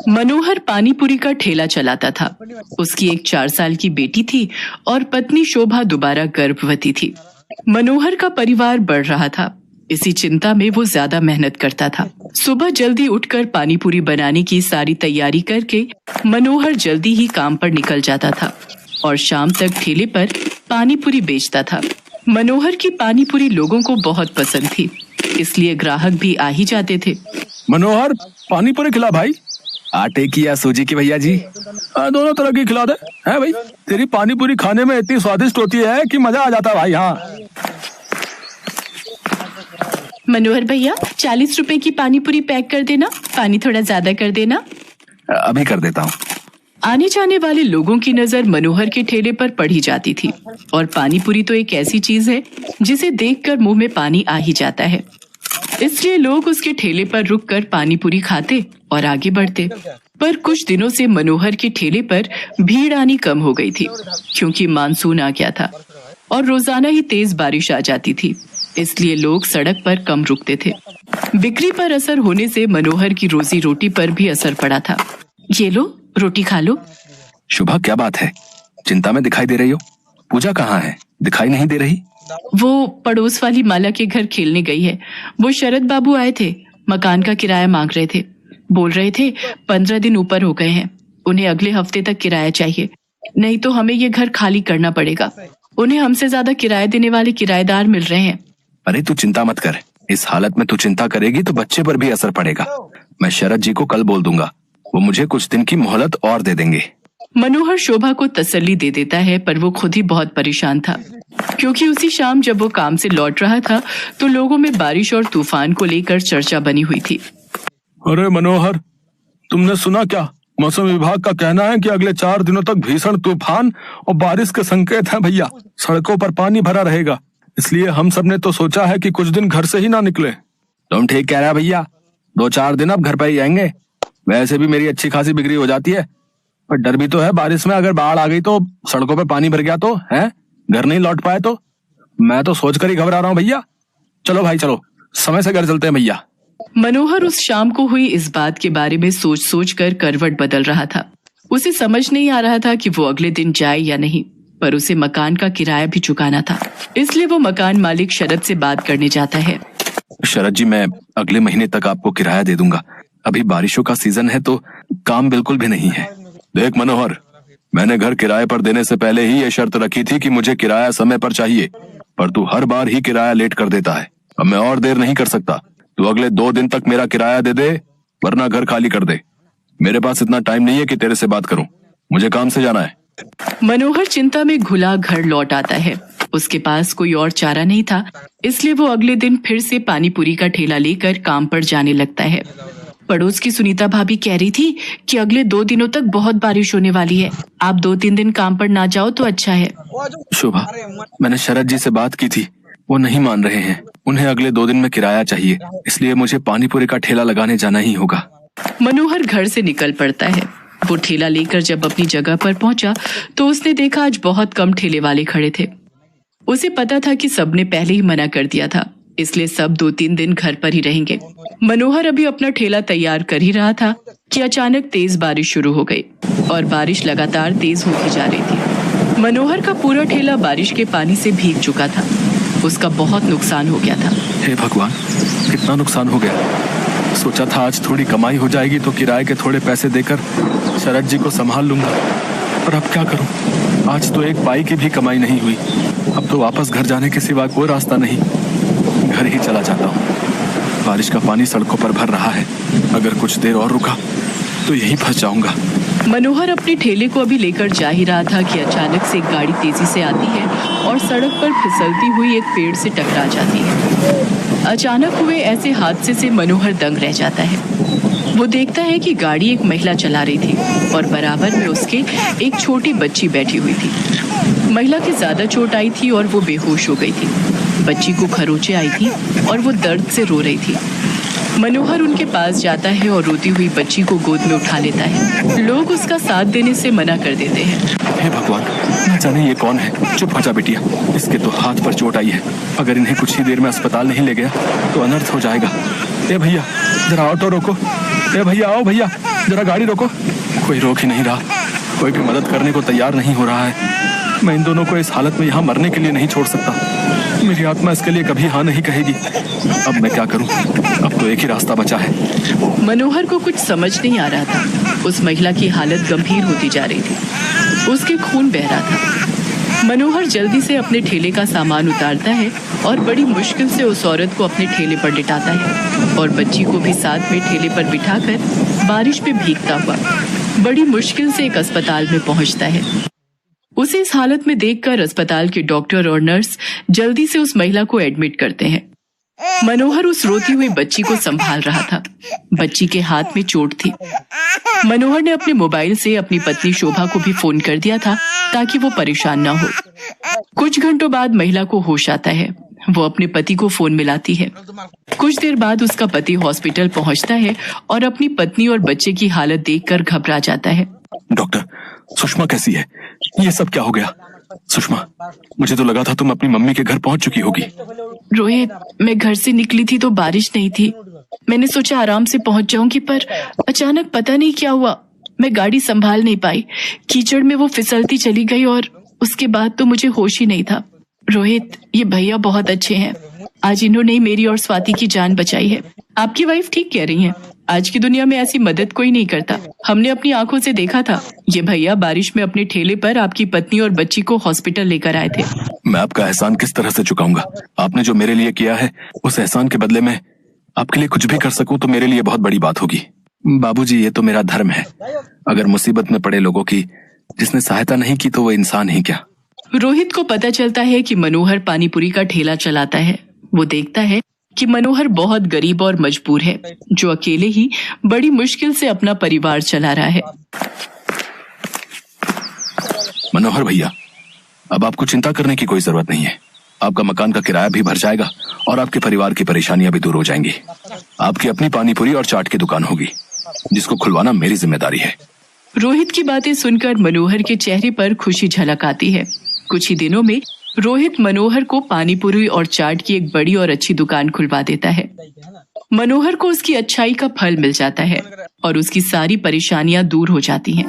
मनोहर पानीपुरी का ठेला चलाता था। उसकी एक 4 साल की बेटी थी और पत्नी शोभा दोबारा गर्भवती थी। मनोहर का परिवार बढ़ रहा था। इसी चिंता में वो ज्यादा मेहनत करता था। सुबह जल्दी उठकर पानीपुरी बनाने की सारी तैयारी करके मनोहर जल्दी ही काम पर निकल जाता था और शाम तक ठेले पर पानीपुरी बेचता था। मनोहर की पानीपुरी लोगों को बहुत पसंद थी, इसलिए ग्राहक भी आ ही जाते थे। मनोहर, पानीपुरी खिला भाई। आटे की या सूजी की भैया जी? दोनों तरह की खिला दे। है भाई, तेरी पानीपुरी खाने में इतनी स्वादिष्ट होती है कि मजा आ जाता है भाई। हाँ मनोहर भैया, 40 रुपए की पानीपुरी पैक कर देना। पानी थोड़ा ज्यादा कर देना। अभी कर देता हूँ। आने जाने वाले लोगों की नजर मनोहर के ठेले पर पड़ी जाती थी और पानीपुरी तो एक ऐसी चीज है जिसे देखकर मुंह में पानी आ ही जाता है। इसलिए लोग उसके ठेले पर रुककर पानीपुरी खाते और आगे बढ़ते। पर कुछ दिनों से मनोहर के ठेले पर भीड़ आनी कम हो गई थी, क्योंकि मानसून आ गया था और रोजाना ही तेज बारिश आ जाती थी। इसलिए लोग सड़क पर कम रुकते थे। बिक्री पर असर होने से मनोहर की रोजी रोटी पर भी असर पड़ा था। ये लो, रोटी खा लो। शुभा, क्या बात है? चिंता में दिखाई दे रही हो। पूजा कहाँ है? दिखाई नहीं दे रही। वो पड़ोस वाली माला के घर खेलने गई है। वो शरद बाबू आए थे, मकान का किराया मांग रहे थे। बोल रहे थे 15 दिन ऊपर हो गए हैं, उन्हें अगले हफ्ते तक किराया चाहिए, नहीं तो हमें ये घर खाली करना पड़ेगा। उन्हें हमसे ज्यादा किराया देने वाले किराएदार मिल रहे हैं। अरे तू चिंता मत कर। इस हालत में तू चिंता करेगी तो बच्चे पर भी असर पड़ेगा। मैं शरद जी को कल बोल दूंगा, वो मुझे कुछ दिन की मोहलत और दे देंगे। मनोहर शोभा को तसल्ली दे देता है, पर वो खुद ही बहुत परेशान था, क्योंकि उसी शाम जब वो काम से लौट रहा था तो लोगों में बारिश और तूफान को लेकर चर्चा बनी हुई थी। अरे मनोहर, तुमने सुना क्या? मौसम विभाग का कहना है कि अगले 4 दिनों तक भीषण तूफान और बारिश के संकेत हैं भैया। सड़कों पर पानी भरा रहेगा, इसलिए हम सब ने तो सोचा है कि कुछ दिन घर से ही ना निकले। तुम ठीक कह रहे हो भैया, 2-4 दिन अब घर पर ही आएंगे। वैसे भी मेरी अच्छी खासी बिक्री हो जाती है, पर डर भी तो है बारिश में अगर बाढ़ आ गई तो, सड़कों पे पानी भर गया तो, है घर नहीं लौट पाए तो। मैं तो सोचकर ही घबरा रहा हूँ भैया। चलो भाई चलो, समय से घर चलते हैं भैया। मनोहर उस शाम को हुई इस बात के बारे में सोच सोच कर करवट बदल रहा था। उसे समझ नहीं आ रहा था कि वो अगले दिन जाए या नहीं, पर उसे मकान का किराया भी चुकाना था। इसलिए वो मकान मालिक शरद से बात करने जाता है। शरद जी, मैं अगले महीने तक आपको किराया दे दूंगा। अभी बारिशों का सीजन है तो काम बिल्कुल भी नहीं है। देख मनोहर, मैंने घर किराए पर देने से पहले ही ये शर्त रखी थी कि मुझे किराया समय पर चाहिए, पर तू हर बार ही किराया लेट कर देता है। अब मैं और देर नहीं कर सकता। तू अगले 2 दिन तक मेरा किराया दे दे, वरना घर खाली कर दे। मेरे पास इतना टाइम नहीं है कि तेरे से बात करूं, मुझे काम से जाना है। मनोहर चिंता में घुला घर लौट आता है। उसके पास कोई और चारा नहीं था, इसलिए वो अगले दिन फिर से पानीपुरी का ठेला लेकर काम पर जाने लगता है। पड़ोस की सुनीता भाभी कह रही थी कि अगले 2 दिनों तक बहुत बारिश होने वाली है। आप 2-3 दिन काम पर ना जाओ तो अच्छा है। शोभा, मैंने शरद जी से बात की थी, वो नहीं मान रहे हैं। उन्हें अगले 2 दिन में किराया चाहिए, इसलिए मुझे पानीपुरी का ठेला लगाने जाना ही होगा। मनोहर घर से निकल पड़ता है। वो ठेला लेकर जब अपनी जगह पर पहुंचा तो उसने देखा आज बहुत कम ठेले वाले खड़े थे। उसे पता था कि सबने पहले ही मना कर दिया था, इसलिए सब 2-3 दिन घर पर ही रहेंगे। मनोहर अभी अपना ठेला तैयार कर ही रहा था कि अचानक तेज बारिश शुरू हो गई और बारिश लगातार तेज होती जा रही थी। मनोहर का पूरा ठेला बारिश के पानी से भीग चुका था। उसका बहुत नुकसान हो गया था। हे भगवान, कितना नुकसान हो गया। सोचा था आज थोड़ी कमाई हो जाएगी तो किराए के थोड़े पैसे देकर शरद जी को संभाल लूंगा, पर अब क्या करूं? आज तो 1 पाई की भी कमाई नहीं हुई। अब तो वापस घर जाने के सिवा कोई रास्ता नहीं। घर ही चला जाता हूँ। बारिश का पानी सड़कों पर भर रहा है, अगर कुछ देर और रुका तो यहीं फंस जाऊंगा। मनोहर अपने ठेले को अभी लेकर जा ही रहा था कि अचानक से एक गाड़ी तेजी से आती है और सड़क पर फिसलती हुई एक पेड़ से टकरा जाती है। अचानक हुए ऐसे हादसे से मनोहर दंग रह जाता है। वो देखता है कि गाड़ी एक महिला चला रही थी और बराबर में उसके एक छोटी बच्ची बैठी हुई थी। महिला की ज्यादा चोट आई थी और वो बेहोश हो गई थी। बच्ची को खरोंचे आई थी और वो दर्द से रो रही थी। मनोहर उनके पास जाता है और रोती हुई बच्ची को गोद में उठा लेता है। लोग उसका साथ देने से मना कर देते हैं। हे भगवान, न जाने ये कौन है। चुप हो जा बिटिया, इसके तो हाथ पर चोट आई है। अगर इन्हें कुछ ही देर में अस्पताल नहीं ले गया तो अनर्थ हो जाएगा। ए भैया, जरा ऑटो रोको। ए भैया, आओ भैया, जरा गाड़ी रोको। कोई रोक ही नहीं रहा, कोई भी मदद करने को तैयार नहीं हो रहा है। मैं इन दोनों को इस हालत में यहाँ मरने के लिए नहीं छोड़ सकता। मेरी आत्मा इसके लिए कभी हाँ नहीं कहेगी। अब मैं क्या करूँ? अब तो एक ही रास्ता बचा है। मनोहर को कुछ समझ नहीं आ रहा था। उस महिला की हालत गंभीर होती जा रही थी, उसके खून बह रहा था। मनोहर जल्दी से अपने ठेले का सामान उतारता है और बड़ी मुश्किल से उस औरत को अपने ठेले पर लिटाता है और बच्ची को भी साथ में ठेले पर बिठाकर बारिश में भीगता हुआ बड़ी मुश्किल से एक अस्पताल में पहुंचता है। उसे इस हालत में देखकर अस्पताल के डॉक्टर और नर्स जल्दी से उस महिला को एडमिट करते हैं। मनोहर उस रोती हुई बच्ची को संभाल रहा था। बच्ची के हाथ में चोट थी। मनोहर ने अपने मोबाइल से अपनी पत्नी शोभा को भी फोन कर दिया था ताकि वो परेशान ना हो। कुछ घंटों बाद महिला को होश आता है। वो अपने पति को फोन मिलाती है। कुछ देर बाद उसका पति हॉस्पिटल पहुंचता है और अपनी पत्नी और बच्चे की हालत देखकर घबरा जाता है। डॉक्टर, सुषमा कैसी है? ये सब क्या हो गया? सुषमा, मुझे तो लगा था तुम अपनी मम्मी के घर पहुंच चुकी होगी। रोहित, मैं घर से निकली थी तो बारिश नहीं थी। मैंने सोचा आराम से पहुंच जाऊंगी, पर अचानक पता नहीं क्या हुआ, मैं गाड़ी संभाल नहीं पाई। कीचड़ में वो फिसलती चली गई और उसके बाद तो मुझे होश ही नहीं था। रोहित, ये भैया बहुत अच्छे हैं। आज इन्होंने ही मेरी और स्वाति की जान बचाई है। आपकी वाइफ ठीक कह रही है, आज की दुनिया में ऐसी मदद कोई नहीं करता। हमने अपनी आंखों से देखा था। ये भैया बारिश में अपने ठेले पर आपकी पत्नी और बच्ची को हॉस्पिटल लेकर आए थे। मैं आपका एहसान किस तरह से चुकाऊंगा? आपने जो मेरे लिए किया है, उस एहसान के बदले में आपके लिए कुछ भी कर सकूं तो मेरे लिए बहुत बड़ी बात होगी। बाबूजी, ये तो मेरा धर्म है। अगर मुसीबत में पड़े लोगों की जिसने सहायता नहीं की तो वो इंसान ही क्या। रोहित को पता चलता है कि मनोहर पानीपुरी का ठेला चलाता है। वो देखता है कि मनोहर बहुत गरीब और मजबूर है, जो अकेले ही बड़ी मुश्किल से अपना परिवार चला रहा है। मनोहर भैया, अब आपको चिंता करने की कोई जरूरत नहीं है। आपका मकान का किराया भी भर जाएगा और आपके परिवार की परेशानियां भी दूर हो जाएंगी। आपकी अपनी पानीपुरी और चाट की दुकान होगी, जिसको खुलवाना मेरी जिम्मेदारी है। रोहित की बातें सुनकर मनोहर के चेहरे पर खुशी झलक आती है। कुछ ही दिनों में रोहित मनोहर को पानीपुरी और चाट की एक बड़ी और अच्छी दुकान खुलवा देता है। मनोहर को उसकी अच्छाई का फल मिल जाता है और उसकी सारी परेशानियां दूर हो जाती हैं।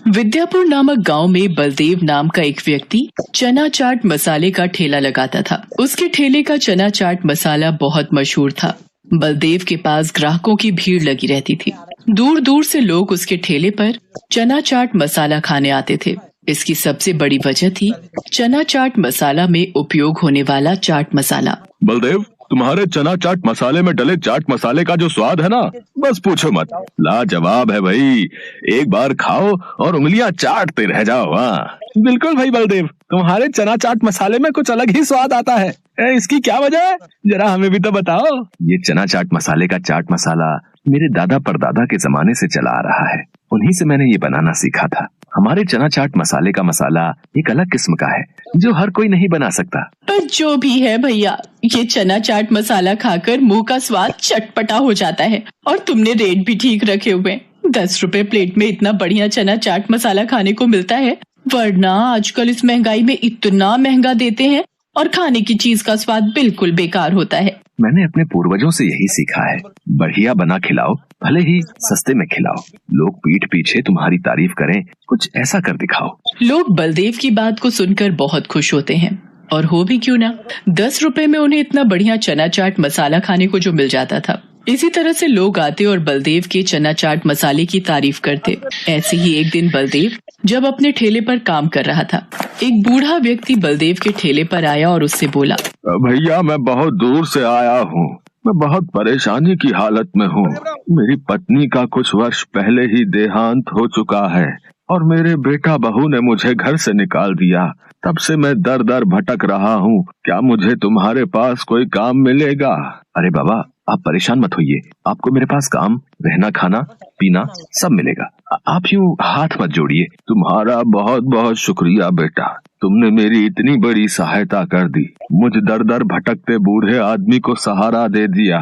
विद्यापुर नामक गांव में बलदेव नाम का एक व्यक्ति चना चाट मसाले का ठेला लगाता था। उसके ठेले का चना चाट मसाला बहुत मशहूर था। बलदेव के पास ग्राहकों की भीड़ लगी रहती थी। दूर दूर से लोग उसके ठेले पर चना चाट मसाला खाने आते थे। इसकी सबसे बड़ी वजह थी चना चाट मसाला में उपयोग होने वाला चाट मसाला। बलदेव, तुम्हारे चना चाट मसाले में डले चाट मसाले का जो स्वाद है ना, बस पूछो मत, लाजवाब है भाई। एक बार खाओ और उंगलियां चाटते रह जाओ। हाँ बिल्कुल भाई बलदेव, तुम्हारे चना चाट मसाले में कुछ अलग ही स्वाद आता है। इसकी क्या वजह है, जरा हमें भी तो बताओ। ये चना चाट मसाले का चाट मसाला मेरे दादा परदादा के जमाने से चला आ रहा है। उन्हीं से मैंने ये बनाना सीखा था। हमारे चना चाट मसाले का मसाला एक अलग किस्म का है, जो हर कोई नहीं बना सकता। पर जो भी है भैया, ये चना चाट मसाला खाकर मुंह का स्वाद चटपटा हो जाता है और तुमने रेट भी ठीक रखे हुए। 10 रुपए प्लेट में इतना बढ़िया चना चाट मसाला खाने को मिलता है, वरना आजकल इस महंगाई में इतना महंगा देते हैं और खाने की चीज का स्वाद बिल्कुल बेकार होता है। मैंने अपने पूर्वजों से यही सीखा है, बढ़िया बना खिलाओ, भले ही सस्ते में खिलाओ। लोग पीठ पीछे तुम्हारी तारीफ करें, कुछ ऐसा कर दिखाओ। लोग बलदेव की बात को सुनकर बहुत खुश होते हैं, और हो भी क्यों ना, 10 रुपए में उन्हें इतना बढ़िया चना चाट मसाला खाने को जो मिल जाता था। इसी तरह से लोग आते और बलदेव के चना चाट मसाले की तारीफ करते। ऐसे ही एक दिन बलदेव जब अपने ठेले पर काम कर रहा था, एक बूढ़ा व्यक्ति बलदेव के ठेले पर आया और उससे बोला, भैया मैं बहुत दूर से आया हूँ, मैं बहुत परेशानी की हालत में हूँ। मेरी पत्नी का कुछ वर्ष पहले ही देहांत हो चुका है और मेरे बेटा बहू ने मुझे घर से निकाल दिया। तब से मैं दर दर भटक रहा हूँ। क्या मुझे तुम्हारे पास कोई काम मिलेगा? अरे बाबा, आप परेशान मत होइए, आपको मेरे पास काम, रहना, खाना, पीना सब मिलेगा। आप यूँ हाथ मत जोड़िए। तुम्हारा बहुत बहुत शुक्रिया बेटा, तुमने मेरी इतनी बड़ी सहायता कर दी। मुझ दर दर भटकते बूढ़े आदमी को सहारा दे दिया।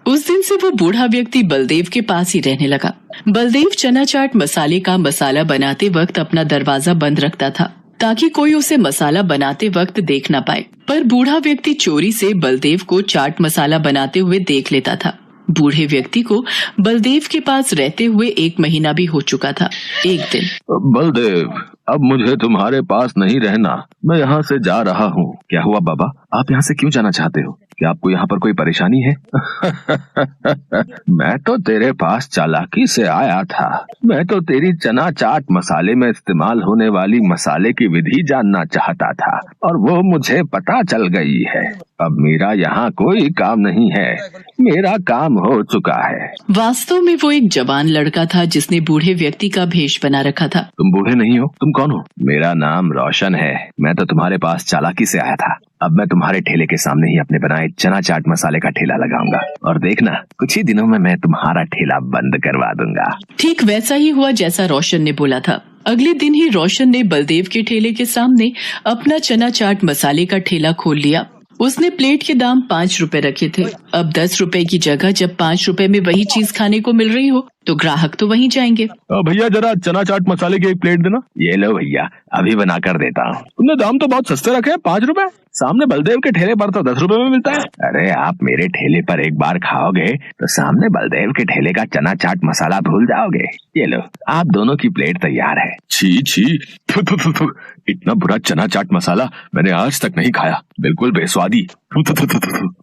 उस दिन से वो बूढ़ा व्यक्ति बलदेव के पास ही रहने लगा। बलदेव चना चाट मसाले का मसाला बनाते वक्त अपना दरवाजा बंद रखता था, ताकि कोई उसे मसाला बनाते वक्त देख न पाए। पर बूढ़ा व्यक्ति चोरी से बलदेव को चाट मसाला बनाते हुए देख लेता था। बूढ़े व्यक्ति को बलदेव के पास रहते हुए 1 महीना भी हो चुका था। एक दिन, बलदेव, अब मुझे तुम्हारे पास नहीं रहना, मैं यहाँ से जा रहा हूँ। क्या हुआ बाबा, आप यहाँ से क्यों जाना चाहते हो? क्या आपको यहाँ पर कोई परेशानी है? मैं तो तेरे पास चालाकी से आया था। मैं तो तेरी चना चाट मसाले में इस्तेमाल होने वाली मसाले की विधि जानना चाहता था और वो मुझे पता चल गई है। अब मेरा यहाँ कोई काम नहीं है, मेरा काम हो चुका है। वास्तव में वो एक जवान लड़का था जिसने बूढ़े व्यक्ति का भेष बना रखा था। तुम बूढ़े नहीं हो, तुम कौन हो? मेरा नाम रोशन है। मैं तो तुम्हारे पास चालाकी से आया था। अब मैं तुम्हारे ठेले के सामने ही अपने बनाए चना चाट मसाले का ठेला लगाऊंगा और देखना, कुछ ही दिनों में मैं तुम्हारा ठेला बंद करवा दूंगा। ठीक वैसा ही हुआ जैसा रोशन ने बोला था। अगले दिन ही रोशन ने बलदेव के ठेले के सामने अपना चना चाट मसाले का ठेला खोल लिया। उसने प्लेट के दाम 5 रुपए रखे थे। अब 10 रुपए की जगह जब 5 रुपए में वही चीज खाने को मिल रही हो तो ग्राहक तो वहीं जाएंगे। भैया जरा चना चाट मसाले की 1 प्लेट देना। ये लो भैया, अभी बना कर देता हूँ। तुमने दाम तो बहुत सस्ते रखे हैं, 5 रुपए। सामने बलदेव के ठेले पर तो 10 रुपए में मिलता है। अरे आप मेरे ठेले पर एक बार खाओगे तो सामने बलदेव के ठेले का चना चाट मसाला भूल जाओगे। ये लो, आप दोनों की प्लेट तैयार है। छी छी, इतना बुरा चना चाट मसाला मैंने आज तक नहीं खाया, बिल्कुल बेस्वादी।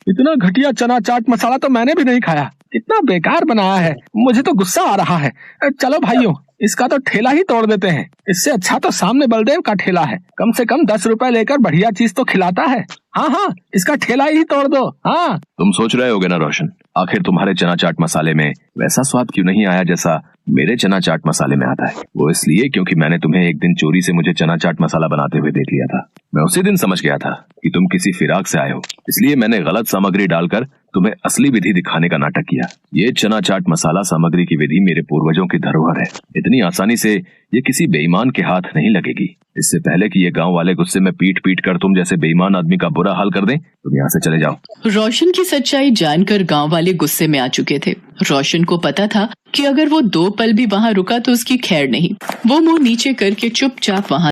इतना घटिया चना चाट मसाला तो मैंने भी नहीं खाया। कितना बेकार बनाया है, मुझे तो गुस्सा आ रहा है। चलो भाइयों, इसका तो ठेला ही तोड़ देते हैं। इससे अच्छा तो सामने बलदेव का ठेला है, कम से कम 10 रुपए लेकर बढ़िया चीज तो खिलाता है। हाँ, इसका ठेला ही तोड़ दो। हाँ, तुम सोच रहे होगे ना रोशन, आखिर तुम्हारे चना चाट मसाले में वैसा स्वाद क्यों नहीं आया जैसा मेरे चना चाट मसाले में आता है? वो इसलिए क्योंकि मैंने तुम्हें एक दिन चोरी से मुझे चना चाट मसाला बनाते हुए देख लिया था। मैं उसी दिन समझ गया था कि तुम किसी फिराक से आए हो, इसलिए मैंने गलत सामग्री डालकर तुम्हें असली विधि दिखाने का नाटक किया। ये चना चाट मसाला सामग्री की विधि मेरे पूर्वजों की धरोहर है। इतनी आसानी से ये किसी बेईमान के हाथ नहीं लगेगी। इससे पहले कि ये गांव वाले गुस्से में पीट कर तुम जैसे बेईमान आदमी का बुरा हाल कर दें, तुम यहाँ से चले जाओ। रोशन की सच्चाई जानकर गांव वाले गुस्से में आ चुके थे। रोशन को पता था कि अगर वो 2 पल भी वहाँ रुका तो उसकी खैर नहीं। वो मुंह नीचे करके चुपचाप वहाँ